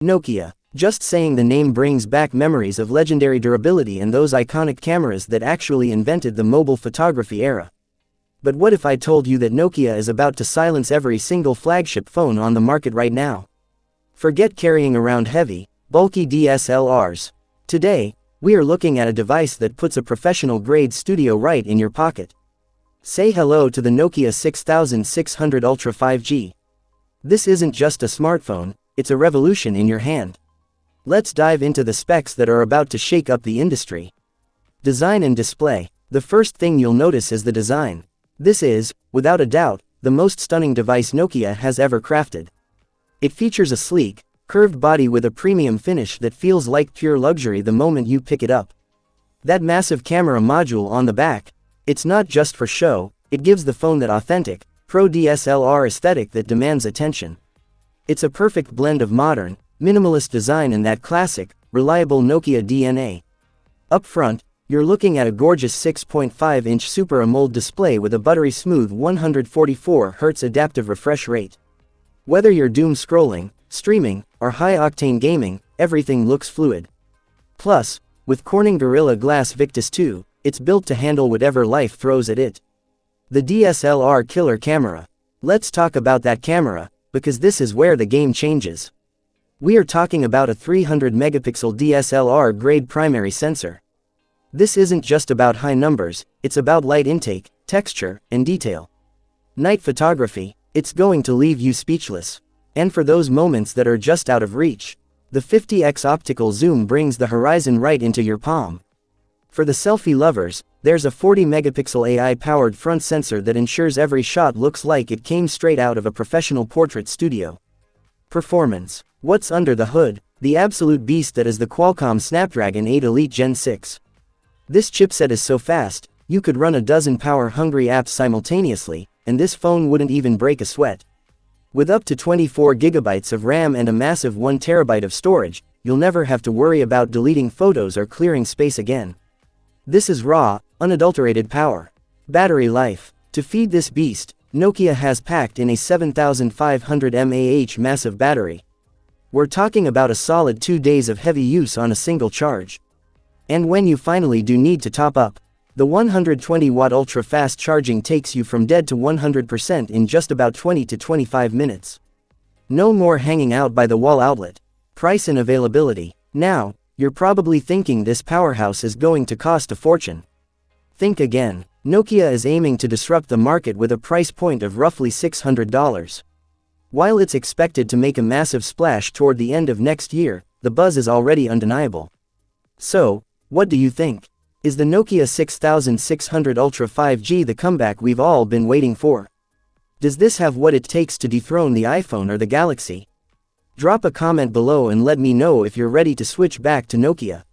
Nokia. Just saying the name brings back memories of legendary durability and those iconic cameras that actually invented the mobile photography era. But what if I told you that Nokia is about to silence every single flagship phone on the market right now? Forget carrying around heavy, bulky DSLRs. Today, we are looking at a device that puts a professional-grade studio right in your pocket. Say hello to the Nokia 6600 Ultra 5G. This isn't just a smartphone, it's a revolution in your hand. Let's dive into the specs that are about to shake up the industry. Design and display. The first thing you'll notice is the design. This is, without a doubt, the most stunning device Nokia has ever crafted. It features a sleek, curved body with a premium finish that feels like pure luxury the moment you pick it up. That massive camera module on the back, it's not just for show, it gives the phone that authentic, pro DSLR aesthetic that demands attention. It's a perfect blend of modern, minimalist design and that classic, reliable Nokia DNA. Up front, you're looking at a gorgeous 6.5-inch Super AMOLED display with a buttery smooth 144Hz adaptive refresh rate. Whether you're doom scrolling, streaming, or high-octane gaming, everything looks fluid. Plus, with Corning Gorilla Glass Victus 2, it's built to handle whatever life throws at it. The DSLR killer camera. Let's talk about that camera, because this is where the game changes. We are talking about a 300-megapixel DSLR-grade primary sensor. This isn't just about high numbers, it's about light intake, texture, and detail. Night photography, it's going to leave you speechless. And for those moments that are just out of reach, the 50x optical zoom brings the horizon right into your palm. For the selfie lovers, there's a 40-megapixel AI-powered front sensor that ensures every shot looks like it came straight out of a professional portrait studio. Performance. What's under the hood? The absolute beast that is the Qualcomm Snapdragon 8 Elite Gen 6. This chipset is so fast, you could run a dozen power-hungry apps simultaneously, and this phone wouldn't even break a sweat. With up to 24 GB of RAM and a massive 1 TB of storage, you'll never have to worry about deleting photos or clearing space again. This is raw, unadulterated power. Battery life. To feed this beast, Nokia has packed in a 7500 mAh massive battery. We're talking about a solid 2 days of heavy use on a single charge. And when you finally do need to top up, the 120-watt ultra-fast charging takes you from dead to 100% in just about 20 to 25 minutes. No more hanging out by the wall outlet. Price and availability. Now, you're probably thinking this powerhouse is going to cost a fortune. Think again. Nokia is aiming to disrupt the market with a price point of roughly $600. While it's expected to make a massive splash toward the end of next year, the buzz is already undeniable. So, what do you think? Is the Nokia 6600 Ultra 5G the comeback we've all been waiting for? Does this have what it takes to dethrone the iPhone or the Galaxy? Drop a comment below and let me know if you're ready to switch back to Nokia.